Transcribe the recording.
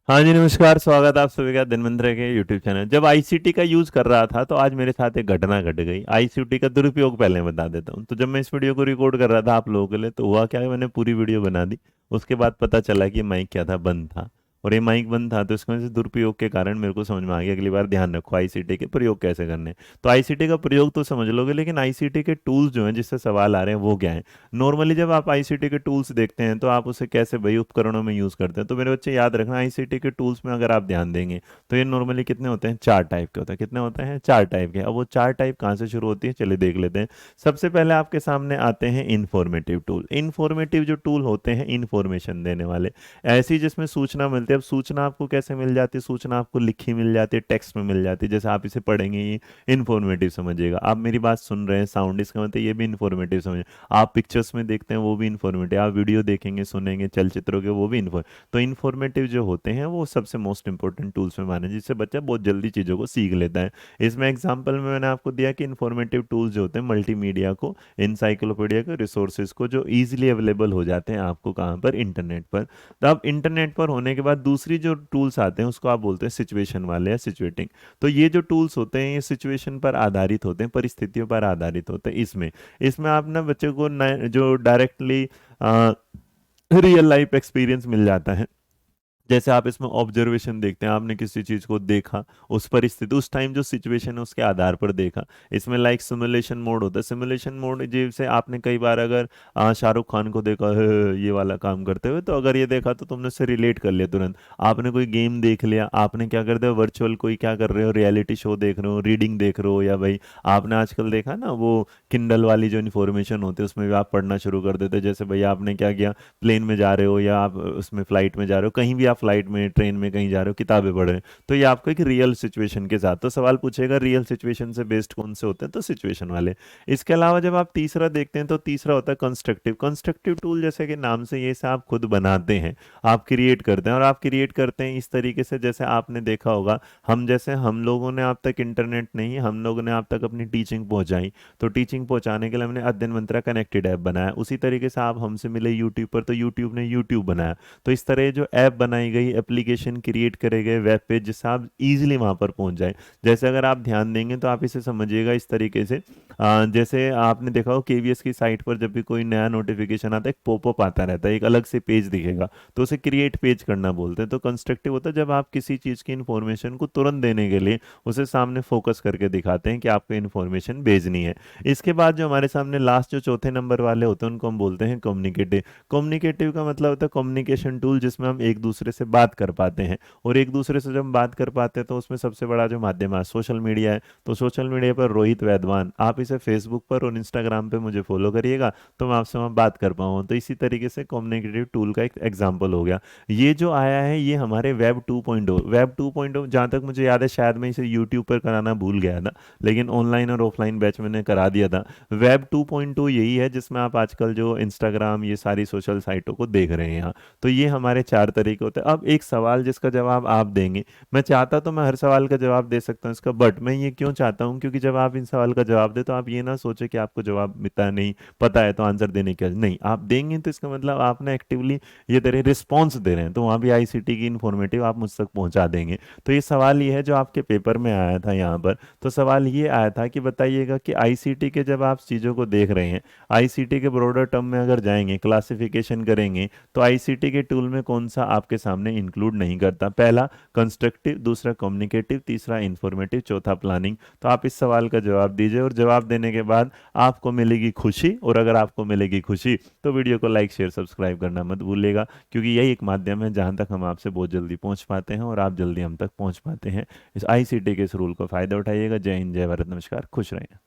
हाँ जी, नमस्कार। स्वागत है आप सभी का धन्वंतरि के यूट्यूब चैनल। जब आईसीटी का यूज़ कर रहा था तो आज मेरे साथ एक घटना घट गई। आईसीटी का दुरुपयोग पहले बता देता हूँ। तो जब मैं इस वीडियो को रिकॉर्ड कर रहा था आप लोगों के लिए, तो हुआ क्या है, मैंने पूरी वीडियो बना दी। उसके बाद पता चला कि माइक क्या था, बंद था। और ये माइक बंद था तो इसकी वजह से दुरुपयोग के कारण मेरे को समझ में आ गया अगली बार ध्यान रखो आईसीटी के प्रयोग कैसे करने हैं। तो आईसीटी का प्रयोग तो समझ लोगे, लेकिन आईसीटी के टूल्स जो हैं जिससे सवाल आ रहे हैं वो क्या है। नॉर्मली जब आप आईसीटी के टूल्स देखते हैं तो आप उसे कैसे भाई उपकरणों में यूज़ करते हैं। तो मेरे बच्चे याद रखना, आईसीटी के टूल्स में अगर आप ध्यान देंगे तो ये नॉर्मली कितने होते हैं, चार टाइप के होते हैं। कितने होते हैं, चार टाइप के। अब वो चार टाइप कहाँ से शुरू होती है, चलिए देख लेते हैं। सबसे पहले आपके सामने आते हैं इंफॉर्मेटिव टूल। इंफॉर्मेटिव जो टूल होते हैं, इंफॉर्मेशन देने वाले, ऐसी जिसमें सूचना मिलती है। अब सूचना आपको कैसे मिल जाती है, सूचना आपको लिखी मिल जाती है, टेक्स्ट में मिल जाती है। जैसे आप इसे पढ़ेंगे ये इन्फॉर्मेटिव समझिएगा। आप मेरी बात सुन रहे हैं, साउंड, इसका मतलब ये भी इन्फॉर्मेटिव समझिए। आप पिक्चर्स में देखते हैं वो भी इन्फॉर्मेटिव, आप वीडियो देखेंगे सुनेंगे चलचित्रों के, वो भी इन्फॉर्म। तो इन्फॉर्मेटिव जो होते हैं वो सबसे मोस्ट इंपॉर्टेंट टूल्स में माने, जिससे बच्चा बहुत जल्दी चीज़ों को सीख लेता है। इसमें एग्जाम्पल में मैंने आपको दिया कि इन्फॉर्मेटिव टूल्स जो होते हैं मल्टीमीडिया को, इंसाइक्लोपीडिया को, रिसोर्सेज को, जो ईजिली अवेलेबल हो जाते हैं आपको कहाँ पर, इंटरनेट पर। तो अब इंटरनेट पर होने के बाद दूसरी जो टूल्स आते हैं उसको आप बोलते हैं सिचुएशन वाले या सिचुएटिंग। तो ये जो टूल्स होते हैं ये सिचुएशन पर आधारित होते हैं, परिस्थितियों पर आधारित होते हैं। इसमें इसमें आप ना बच्चे को जो डायरेक्टली रियल लाइफ एक्सपीरियंस मिल जाता है। जैसे आप इसमें ऑब्जर्वेशन देखते हैं, आपने किसी चीज को देखा, उस परिस्थिति, उस टाइम जो सिचुएशन है उसके आधार पर देखा। इसमें लाइक सिमुलेशन मोड होता है। सिमुलेशन मोड जैसे आपने कई बार अगर शाहरुख खान को देखा है ये वाला काम करते हुए, तो अगर ये देखा तो तुमने उससे रिलेट कर लिया तुरंत। आपने कोई गेम देख लिया, आपने क्या कर दिया, वर्चुअल कोई क्या कर रहे हो, रियलिटी शो देख रहे हो, रीडिंग देख रहे हो, या भाई आपने आजकल देखा ना वो किंडल वाली जो इन्फॉर्मेशन होती है उसमें भी आप पढ़ना शुरू कर देते हैं। जैसे भाई आपने क्या किया, प्लेन में जा रहे हो या आप उसमें फ्लाइट में जा रहे हो, कहीं भी आप फ्लाइट में ट्रेन में कहीं जा रहे हो, किताबें पढ़ रहे हो, तो ये आपको एक रियल सिचुएशन के साथ तो सवाल पूछेगा रियल सिचुएशन से बेस्ड कौन से होते हैं, तो सिचुएशन वाले। इसके अलावा जब आप तीसरा देखते हैं तो तीसरा होता है कंस्ट्रक्टिव। कंस्ट्रक्टिव टूल जैसे कि नाम से ये से आप खुद बनाते हैं, आप क्रिएट करते हैं। और आप क्रिएट करते हैं इस तरीके से, जैसे आपने देखा होगा हम लोगों ने आप तक इंटरनेट नहीं, हम लोगों ने आप तक अपनी टीचिंग पहुंचाई, तो टीचिंग पहुंचाने के लिए हमने अध्ययन मंत्रा कनेक्टेड ऐप बनाया। उसी तरीके से आप हमसे मिले यूट्यूब पर, तो यूट्यूब ने यूट्यूब बनाया। तो इस तरह जो ऐप बनाई गई, एप्लीकेशन क्रिएट करे गए, वेब पेज, जिससे आप इजीली वहां पर पहुंच जाए। जैसे अगर आप ध्यान देंगे तो आप इसे समझिएगा इस तरीके से, जैसे आपने देखा हो केवीएस की साइट पर जब भी कोई नया नोटिफिकेशन आता है, एक पॉपअप आता रहता है, एक अलग से पेज दिखेगा, तो उसे क्रिएट पेज करना बोलते हैं। तो कंस्ट्रक्टिव होता है जब आप किसी चीज की इंफॉर्मेशन को तुरंत देने के लिए उसे सामने फोकस करके दिखाते हैं कि आपको इन्फॉर्मेशन भेजनी है। इसके बाद जो हमारे सामने लास्ट जो चौथे नंबर वाले होते हैं उनको हम बोलते हैं कम्युनिकेटिव। कम्युनिकेटिव का मतलब होता है कम्युनिकेशन टूल, जिसमें हम एक दूसरे से बात कर पाते हैं। और एक दूसरे से जब हम बात कर पाते हैं तो उसमें सबसे बड़ा जो माध्यम है सोशल मीडिया है। तो सोशल मीडिया पर रोहित वैद्वान, आप इसे फेसबुक पर और इंस्टाग्राम पे मुझे फॉलो करिएगा तो मैं आपसे वहाँ बात कर पाऊँ। तो इसी तरीके से कम्युनिकेटिव टूल का एक एग्जाम्पल हो गया। ये जो आया है ये हमारे वेब 2.0। वेब 2.0 जहाँ तक मुझे याद है, शायद मैं इसे यूट्यूब पर कराना भूल गया था, लेकिन ऑनलाइन और ऑफलाइन बैच मैंने करा दिया था। वेब 2.0 यही है जिसमें आप आजकल जो इंस्टाग्राम, ये सारी सोशल साइटों को देख रहे हैं यहाँ। तो ये हमारे चार तरीके होते हैं। अब एक सवाल जिसका जवाब आप देंगे, मैं चाहता तो मैं हर सवाल का जवाब दे सकता हूँ इसका, बट मैं ये क्यों चाहता हूँ, क्योंकि जब आप इन सवाल का जवाब दे तो आप ये ना सोचे कि आपको जवाब मिलता नहीं, पता है तो आंसर देने के नहीं, आप देंगे तो इसका मतलब आप ना एक्टिवली ये तरह रिस्पॉन्स दे रहे हैं, तो वहाँ भी आईसीटी की इन्फॉर्मेटिव आप मुझ तक पहुँचा देंगे। तो ये सवाल ये है जो आपके पेपर में आया था यहाँ पर। तो सवाल ये आया था कि बताइएगा कि आईसीटी के जब आप चीज़ों को देख रहे हैं, आईसीटी के ब्रॉडर टर्म में अगर जाएंगे, क्लासिफिकेशन करेंगे, तो आईसीटी के टूल में कौन सा आपके सामने इंक्लूड नहीं करता। पहला कंस्ट्रक्टिव, दूसरा कम्युनिकेटिव, तीसरा इंफॉर्मेटिव, चौथा प्लानिंग। तो आप इस सवाल का जवाब दीजिए और जवाब देने के बाद आपको मिलेगी खुशी। और अगर आपको मिलेगी खुशी तो वीडियो को लाइक शेयर सब्सक्राइब करना मत भूलिएगा, क्योंकि यही एक माध्यम है जहां तक हम आपसे बहुत जल्दी पहुंच पाते हैं और आप जल्दी हम तक पहुंच पाते हैं। इस आईसीटी के इस रूल का फायदा उठाइएगा। जय हिंद, जय भारत, नमस्कार, खुश रहें।